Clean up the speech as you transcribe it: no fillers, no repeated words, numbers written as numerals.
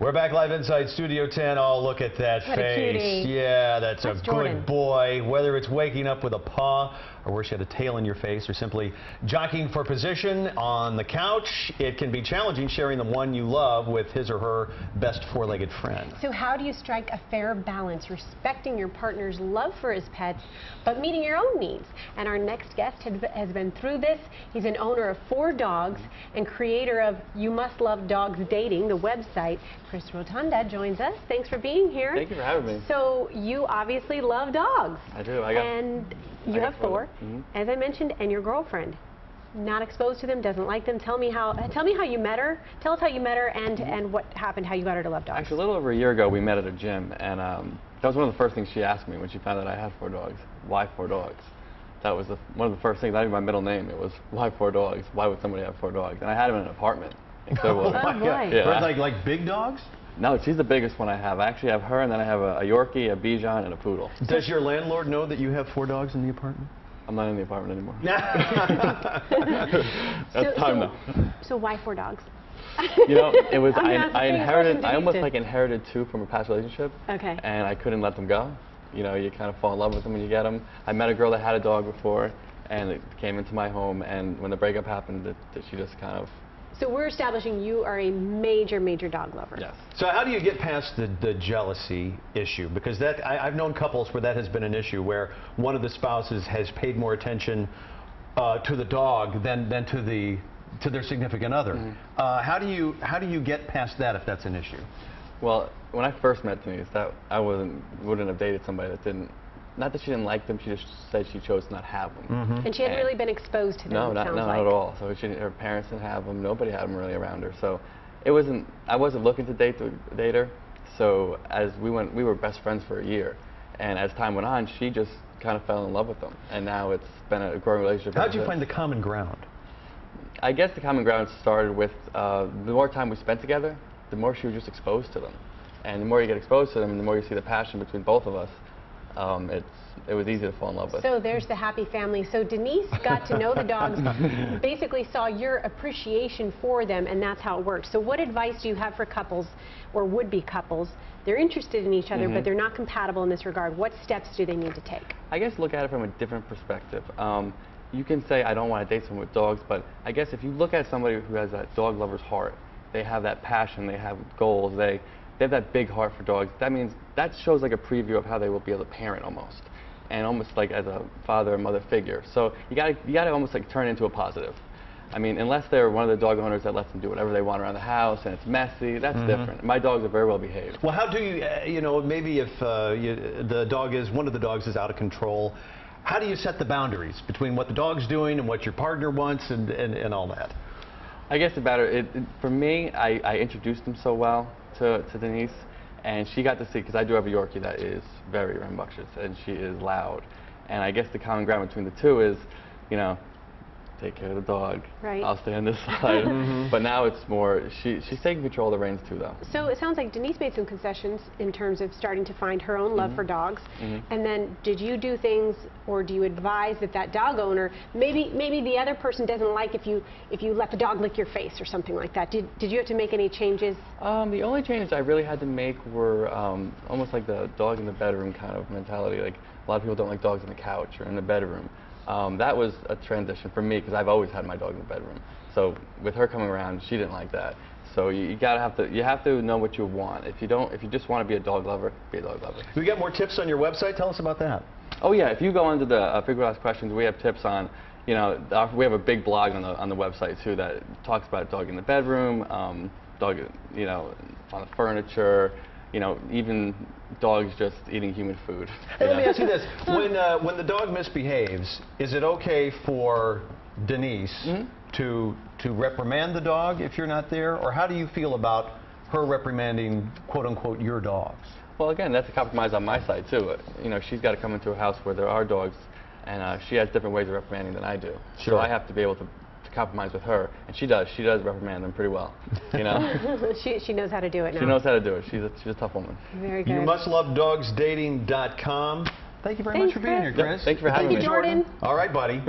We're back live inside Studio 10. Oh, look at that What face. a cutie. Yeah, that's a Jordan. good boy. Whether it's waking up with a paw, or wish you had a tail in your face, or simply jockeying for position on the couch, it can be challenging sharing the one you love with his or her best four-legged friend. So how do you strike a fair balance, respecting your partner's love for his pets, but meeting your own needs? And our next guest has been through this. He's an owner of 4 dogs and creator of You Must Love Dogs Dating, the website. Kris Rotonda joins us. Thanks for being here. Thank you for having me. So you obviously love dogs. I do. And you have 4, as I mentioned, and your girlfriend. Not exposed to them, doesn't like them. Tell me how you met her. Tell us how you met her and what happened, how you got her to love dogs. Actually, a little over a year ago, we met at a gym, and that was one of the first things she asked me when she found out I had 4 dogs. Why 4 dogs? That was one of the first things, not even my middle name. It was, why 4 dogs? Why would somebody have 4 dogs? And I had them in an apartment. Oh, boy. Yeah. Like big dogs? No, she's the biggest one I have. I actually have her, and then I have a Yorkie, a Bichon, and a Poodle. Does your landlord know that you have 4 dogs in the apartment? I'm not in the apartment anymore. That's time now. So why 4 dogs? You know, it was I almost like inherited 2 from a past relationship. Okay. And I couldn't let them go. You know, you kind of fall in love with them when you get them. I met a girl that had a dog before, and it came into my home, and when the breakup happened, that she just kind of... So we're establishing you are a major, major dog lover. Yes. So how do you get past the jealousy issue? Because I've known couples where that has been an issue, where one of the spouses has paid more attention to the dog than to their significant other. Mm-hmm. How do you get past that if that's an issue? Well, when I first met Denise, I wouldn't have dated somebody that didn't. Not that she didn't like them, she just said she chose to not have them. Mm-hmm. And she hadn't really been exposed to them, No, not at all. So her parents didn't have them, nobody had them really around her. So I wasn't looking to date her. So as we were best friends for a year. And as time went on, she just kind of fell in love with them. And now it's been a growing relationship. How did you find the common ground? I guess the common ground started with the more time we spent together, the more she was just exposed to them. And the more you get exposed to them, and the more you see the passion between both of us, it was easy to fall in love with. So there's the happy family. So Denise got to know the dogs, basically saw your appreciation for them, and that's how it works. So what advice do you have for couples or would-be couples? They're interested in each other, but they're not compatible in this regard. What steps do they need to take? I guess look at it from a different perspective. You can say, I don't want to date someone with dogs, but I guess if you look at somebody who has that dog lover's heart, they have that passion, they have goals, they have that big heart for dogs. That means that shows like a preview of how they will be as a parent almost, and almost like as a father or mother figure. So you gotta almost like turn into a positive. I mean, unless they're one of the dog owners that lets them do whatever they want around the house and it's messy, that's different. My dogs are very well behaved. Well, how do you, you know, maybe if one of the dogs is out of control, how do you set the boundaries between what the dog's doing and what your partner wants and all that? I guess for me, I introduced them so well to Denise, and she got to see, because I do have a Yorkie that is very rambunctious and she is loud, and I guess the common ground between the two is, you know, take care of the dog. Right. I'll stay on this side. But now it's more, she's taking control of the reins too, though. So it sounds like Denise made some concessions in terms of starting to find her own love for dogs. And then did you do things, or do you advise that dog owner, maybe the other person doesn't like if you let the dog lick your face or something like that? Did you have to make any changes? The only changes I really had to make were almost like the dog in the bedroom kind of mentality. Like a lot of people don't like dogs on the couch or in the bedroom. That was a transition for me because I've always had my dog in the bedroom. So with her coming around, she didn't like that. So you have to know what you want. If you just want to be a dog lover, be a dog lover. We got more tips on your website. Tell us about that. Oh yeah, if you go into the Frequently Asked Questions, we have tips on, you know, we have a big blog on the website too that talks about dog in the bedroom, dog, you know, on the furniture. You know, even dogs just eating human food. Hey, let me ask you this: when the dog misbehaves, is it okay for Denise to reprimand the dog if you're not there, or how do you feel about her reprimanding, quote unquote, your dogs? Well, again, that's a compromise on my side too. You know, she's got to come into a house where there are dogs, and she has different ways of reprimanding than I do. Sure. So I have to be able to compromise with her, and she does reprimand them pretty well, you know. she knows how to do it now. She knows how to do it. She's a tough woman. Very good. YouMustLoveDogsDating.com. Thank you very much for being here, Kris. Yep. Thank you for having me. Jordan. All right, buddy.